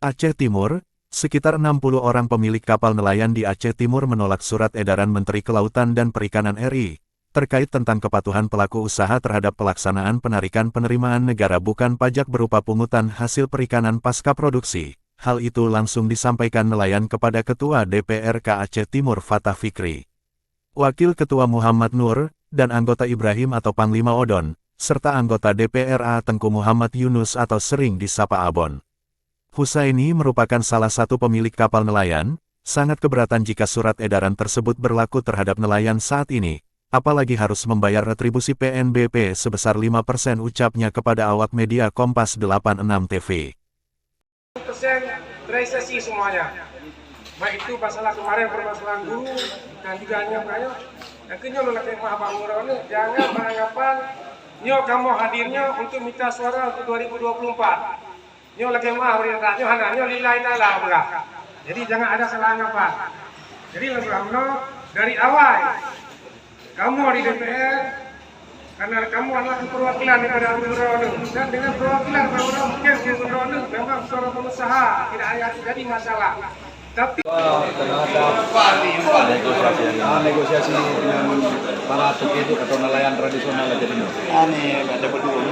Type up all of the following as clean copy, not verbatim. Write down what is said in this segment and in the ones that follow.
Aceh Timur, sekitar 60 orang pemilik kapal nelayan di Aceh Timur menolak surat edaran Menteri Kelautan dan Perikanan RI, terkait tentang kepatuhan pelaku usaha terhadap pelaksanaan penarikan penerimaan negara bukan pajak berupa pungutan hasil perikanan pasca produksi. Hal itu langsung disampaikan nelayan kepada Ketua DPRK Aceh Timur Fatah Fikri. Wakil Ketua Muhammad Nur, dan anggota Ibrahim atau Panglima Odon, serta anggota DPRA Tengku Muhammad Yunus atau sering disapa Abon. Husaini merupakan salah satu pemilik kapal nelayan, sangat keberatan jika surat edaran tersebut berlaku terhadap nelayan saat ini, apalagi harus membayar retribusi PNBP sebesar 5% ucapnya kepada awak media Kompas 86 TV. Realisasi semuanya, baik itu masalah kemarin permasalahan guru dan juga banyak. Yang kedua lelaki Abang Murau ini jangan beranggapan nyo kamu hadirnya untuk minta suara untuk 2024. Nyo lagi mah perintah nyo hanya nyo lillahi ta'ala belah. Jadi jangan ada salah anggapan. Jadi lebih dari awal kamu di DPR karena kamu adalah perwakilan daripada Murau dan dengan perwakilan Murau mungkin Murau memang suara pengusaha tidak ada jadi masalah. Tapi negosiasi dengan para tukik atau nelayan tradisional aja dulu.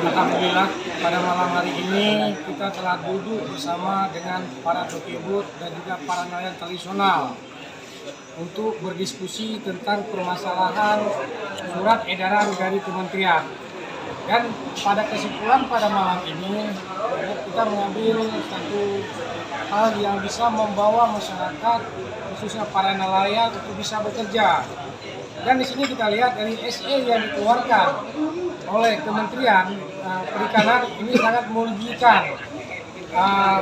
Alhamdulillah pada malam hari ini kita telah duduk bersama dengan para tukibut dan juga para nelayan tradisional untuk berdiskusi tentang permasalahan surat edaran dari kementerian. Dan pada kesimpulan pada malam ini kita mengambil satu hal yang bisa membawa masyarakat khususnya para nelayan untuk bisa bekerja. Dan di sini kita lihat dari SE yang dikeluarkan oleh Kementerian Perikanan ini sangat merugikan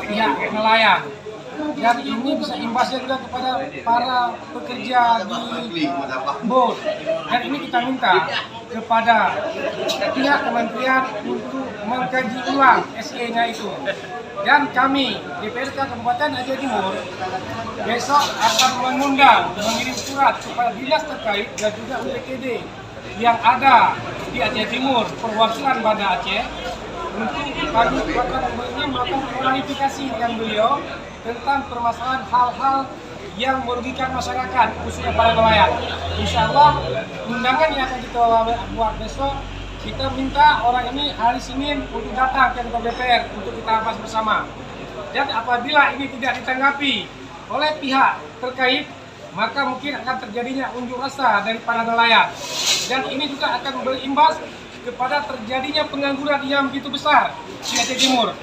pihak nelayan. Dan ini bisa imbasnya juga kepada para pekerja di BOT. Dan ini kita minta kepada pihak kementerian untuk mengkaji ulang SE-nya itu. Dan kami DPRK Kabupaten Aceh Timur besok akan mengirim surat kepada dinas terkait dan juga UPTD yang ada di Aceh Timur perwakilan Banda Aceh untuk kami melakukan klarifikasi dengan beliau tentang permasalahan hal-hal yang merugikan masyarakat khususnya para nelayan. Insya Allah undangan yang akan kita buat besok, kita minta orang ini hari Senin untuk datang ke kantor DPR untuk kita bahas bersama. Dan apabila ini tidak ditanggapi oleh pihak terkait, maka mungkin akan terjadinya unjuk rasa dari para nelayan. Dan ini juga akan berimbas kepada terjadinya pengangguran yang begitu besar di Aceh Timur.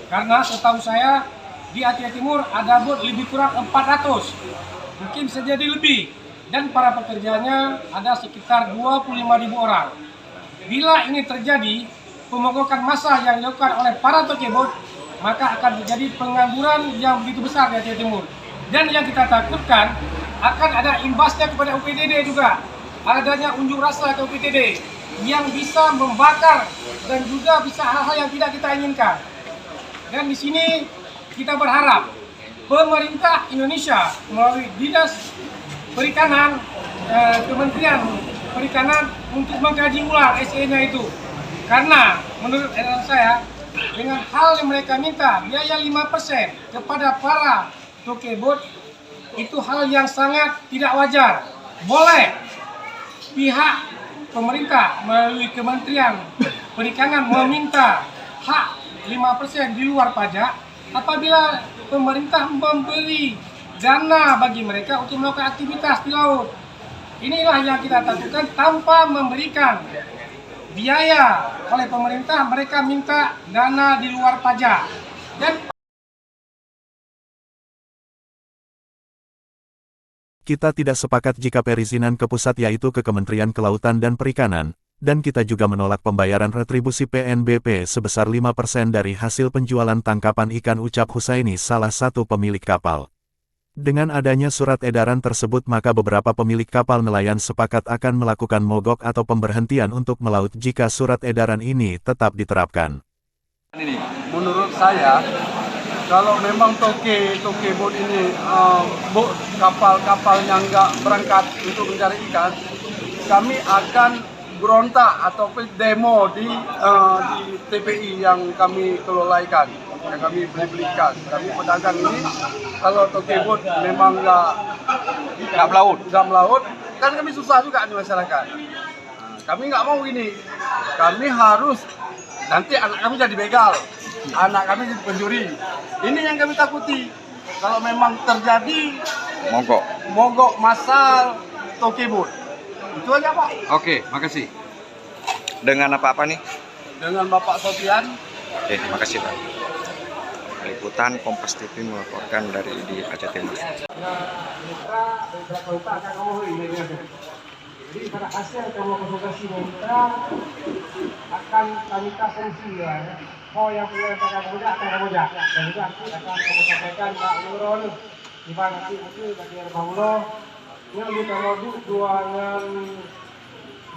Karena setahu saya di Aceh Timur ada BOT lebih kurang 400, mungkin bisa jadi lebih. Dan para pekerjanya ada sekitar 25.000 orang. Bila ini terjadi, pemogokan massa yang dilakukan oleh para tokebot, maka akan terjadi pengangguran yang begitu besar di Aceh Timur. Dan yang kita takutkan, akan ada imbasnya kepada UPTD juga. Adanya unjuk rasa ke UPTD yang bisa membakar dan juga bisa hal-hal yang tidak kita inginkan. Dan di sini kita berharap pemerintah Indonesia melalui Dinas Perikanan, Kementerian Perikanan untuk mengkaji ulang SE-nya itu. Karena menurut edaran saya, dengan hal yang mereka minta biaya 5% kepada para tokebot, itu hal yang sangat tidak wajar. Boleh pihak pemerintah melalui Kementerian Perikanan meminta hak 5% di luar pajak apabila pemerintah memberi dana bagi mereka untuk melakukan aktivitas di laut. Inilah yang kita takutkan, tanpa memberikan biaya oleh pemerintah, mereka minta dana di luar pajak. Dan kita tidak sepakat jika perizinan ke pusat yaitu ke Kementerian Kelautan dan Perikanan, dan kita juga menolak pembayaran retribusi PNBP sebesar 5% dari hasil penjualan tangkapan ikan, ucap Husaini, salah satu pemilik kapal. Dengan adanya surat edaran tersebut maka beberapa pemilik kapal nelayan sepakat akan melakukan mogok atau pemberhentian untuk melaut jika surat edaran ini tetap diterapkan. Ini, menurut saya, kalau memang tokebot ini kapal-kapal yang nggak berangkat untuk mencari ikan, kami akan berontak ataupun demo di TPI yang kami kelola ikan, yang kami beli ikan. Kami pedagang ini, kalau tokebot memang nggak melaut, kan kami susah juga di masyarakat. Nah, kami nggak mau ini, kami harus nanti anak kami jadi begal, anak kami jadi pencuri. Ini yang kami takuti. Kalau memang terjadi mogok massal tokebot, itu aja Pak. Oke, makasih. Dengan apa-apa nih? Dengan Bapak Sofian. Oke, makasih Pak. Liputan Kompas TV melaporkan dari di Aceh Timur. Jadi pada hasil kamu konsultasi mitra akan kami kasih ya. Oh yang punya akan kamu dan juga akan kamu sampaikan Pak Nurul di mana nanti bagi Banglo yang kita modul dua yang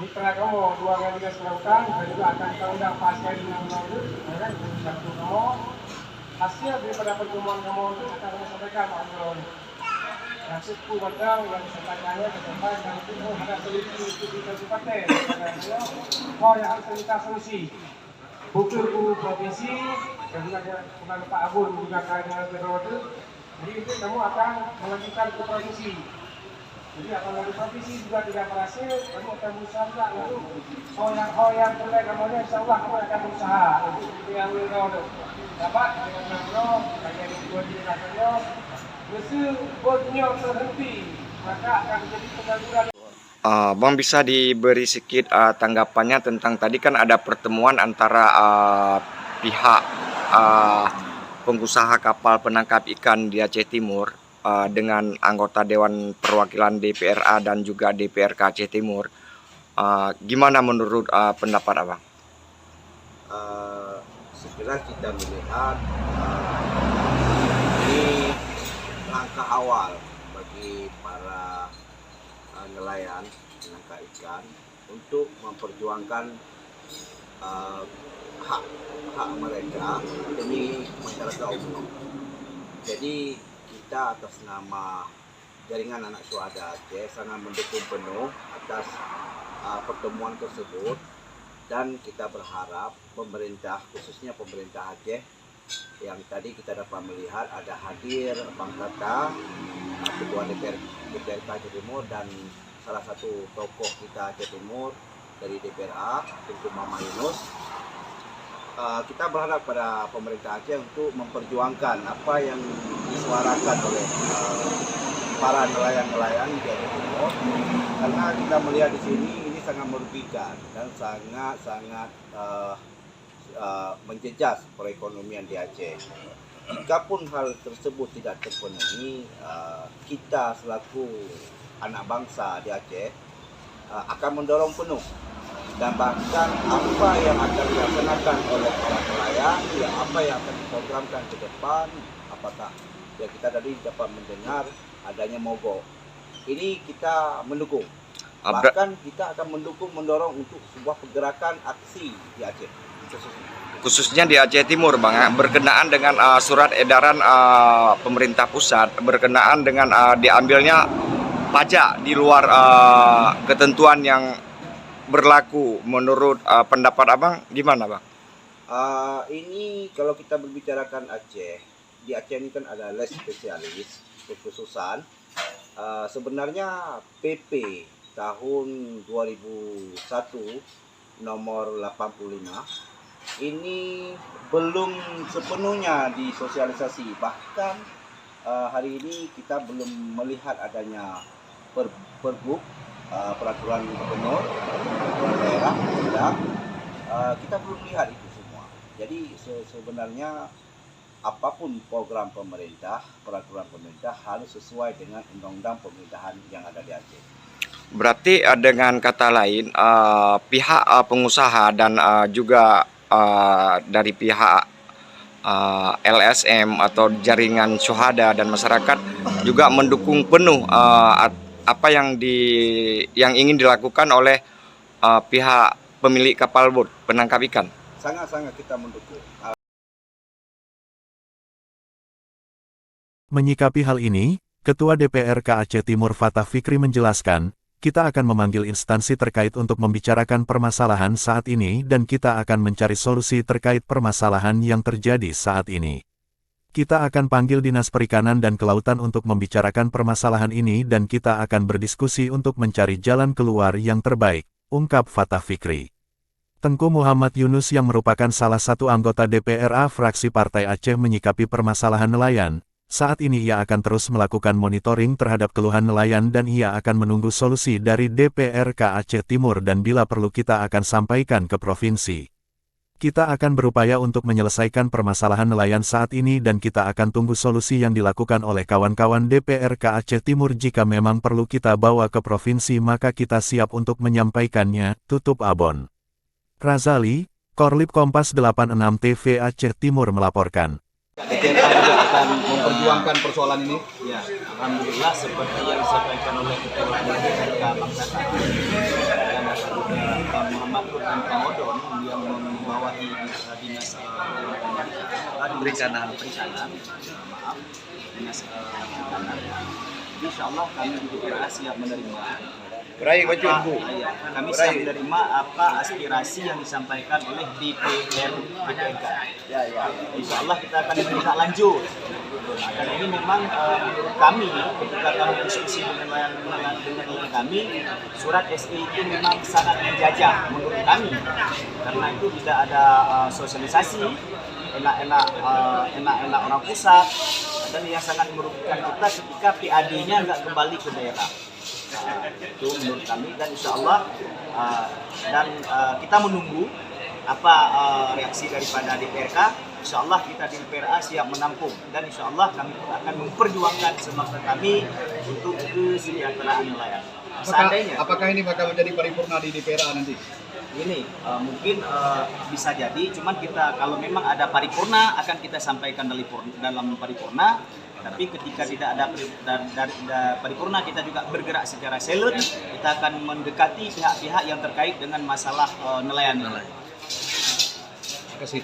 mitra kamu dua yang dinas kelautan dan juga akan kita undang pasien yang modul dan satu kamu hasil daripada pertemuan kamu itu akan kami sampaikan Pak Nurul. Nasib ku badang yang setananya kedepan dan itu ada solusi untuk kita sifatnya. Oh yang harus kita solusi. Buku provinsi dan juga bukan Pak Abun juga kaya periode. Jadi itu kamu akan melanjutkan ke provinsi. Jadi akan dari provinsi juga tidak berhasil, kamu akan berusaha juga lalu. Oh yang terbaik kamunya insya Allah kamu akan berusaha untuk yang periode. Dapat dengan nama bagian dua di rasanya. Bang bisa diberi sedikit tanggapannya tentang tadi kan ada pertemuan antara pihak pengusaha kapal penangkap ikan di Aceh Timur dengan anggota Dewan Perwakilan DPRA dan juga DPRK Aceh Timur. Gimana menurut pendapat Abang? Setelah kita melihat ini langkah awal bagi para nelayan penangkap ikan untuk memperjuangkan hak mereka demi masyarakat umum. Jadi kita atas nama Jaringan Anak Syuhada Aceh sangat mendukung penuh atas pertemuan tersebut dan kita berharap pemerintah, khususnya pemerintah Aceh, yang tadi kita dapat melihat ada hadir Bang Tata, Ketua DPRK Aceh Timur dan salah satu tokoh kita Aceh Timur dari DPRA, tentu Mama Yunus. Kita berharap pada pemerintah Aceh untuk memperjuangkan apa yang disuarakan oleh para nelayan-nelayan di Aceh Timur, karena kita melihat di sini ini sangat merugikan dan sangat menjejas perekonomian di Aceh. Jikapun hal tersebut tidak terpenuhi, kita selaku anak bangsa di Aceh akan mendorong penuh dan bahkan apa yang akan dilaksanakan oleh para nelayan, apa yang akan diprogramkan ke depan, apakah ya kita tadi dapat mendengar adanya mogok. Ini kita mendukung. Bahkan kita akan mendorong untuk sebuah pergerakan aksi di Aceh. Khususnya di Aceh Timur Bang, berkenaan dengan surat edaran pemerintah pusat berkenaan dengan diambilnya pajak di luar ketentuan yang berlaku. Menurut pendapat Abang gimana Bang? Ini kalau kita berbicarakan Aceh, di Aceh ini kan ada les spesialis kekhususan. Sebenarnya PP tahun 2001 nomor 85 ini belum sepenuhnya disosialisasi. Bahkan hari ini kita belum melihat adanya pergub, peraturan gubernur, peraturan daerah, kita belum lihat itu semua. Jadi sebenarnya apapun program pemerintah, peraturan pemerintah harus sesuai dengan undang-undang pemerintahan yang ada di Aceh. Berarti dengan kata lain pihak pengusaha dan juga dari pihak LSM atau jaringan syuhada dan masyarakat juga mendukung penuh apa yang ingin dilakukan oleh pihak pemilik kapal boat penangkap ikan. Sangat-sangat kita mendukung. Menyikapi hal ini, Ketua DPRK Aceh Timur Fatah Fikri menjelaskan, kita akan memanggil instansi terkait untuk membicarakan permasalahan saat ini dan kita akan mencari solusi terkait permasalahan yang terjadi saat ini. Kita akan panggil Dinas Perikanan dan Kelautan untuk membicarakan permasalahan ini dan kita akan berdiskusi untuk mencari jalan keluar yang terbaik, ungkap Fatah Fikri. Tengku Muhammad Yunus yang merupakan salah satu anggota DPRA fraksi Partai Aceh menyikapi permasalahan nelayan. Saat ini ia akan terus melakukan monitoring terhadap keluhan nelayan dan ia akan menunggu solusi dari DPRK Aceh Timur dan bila perlu kita akan sampaikan ke provinsi. Kita akan berupaya untuk menyelesaikan permasalahan nelayan saat ini dan kita akan tunggu solusi yang dilakukan oleh kawan-kawan DPRK Aceh Timur jika memang perlu kita bawa ke provinsi maka kita siap untuk menyampaikannya, tutup Abon. Razali, Korlip Kompas 86 TV Aceh Timur melaporkan. DPRK juga akan memperjuangkan persoalan ini. Ya, alhamdulillah seperti yang disampaikan oleh Ketua DPRK Bangsa dan Pak Muhammad Nur dan Pak Modon yang membawahi dinas perikanan, dinas perikanan. Insya Allah kami di DPRK siap menerima. Kami siap menerima apa aspirasi yang disampaikan oleh DPRK. Insya Allah kita akan tindak lanjut. Dan ini memang menurut kami ketika kami diskusi dengan kami, surat SE itu memang sangat menjajah menurut kami karena itu tidak ada sosialisasi enak-enak orang pusat dan yang sangat merugikan kita ketika PAD-nya nggak kembali ke daerah. Itu menurut kami dan insya Allah kita menunggu apa reaksi daripada DPRK. Insya Allah kita di DPRA siap menampung dan insya Allah kami akan memperjuangkan semangat kami untuk kesejahteraan nelayan. Seandainya Apakah ini bakal menjadi paripurna di DPRA nanti? ini mungkin bisa jadi, cuman kita kalau memang ada paripurna akan kita sampaikan dalam paripurna. Tapi ketika tidak ada paripurna, kita juga bergerak secara silent. Kita akan mendekati pihak-pihak yang terkait dengan masalah nelayan. Terima kasih.